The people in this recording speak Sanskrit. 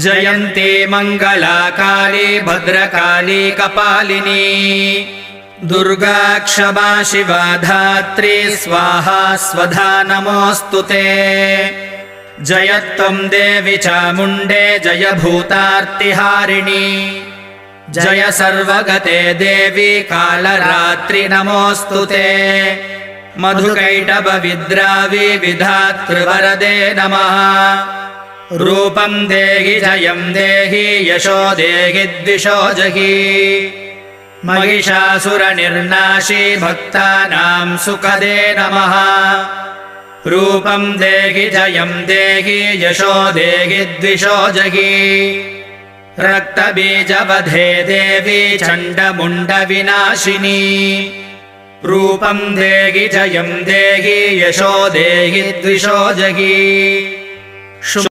जयन्ती मङ्गलाकाली भद्रकाली कपालिनी दुर्गा क्षमा शिवा धात्री स्वाहा स्वधा नमोऽस्तु ते। जयत्वं देवी चामुण्डे जय भूतार्तिहारिणी जय सर्वगते देवी कालरात्रि नमोऽस्तु ते। मधुकैटभविद्रावि विधातृवरदे नमः। रूपं देहि जयं देहि यशो देहि द्विषो जहि महिषासुरनिर्नाशी भक्तानां सुखदे नमः। रूपं देहि जयं देहि यशो देहि द्विषो जहि रक्तबीजवधे देवी चण्डमुण्डविनाशिनी रूपं देहि जयं देहि यशो देहि द्विषो जहि।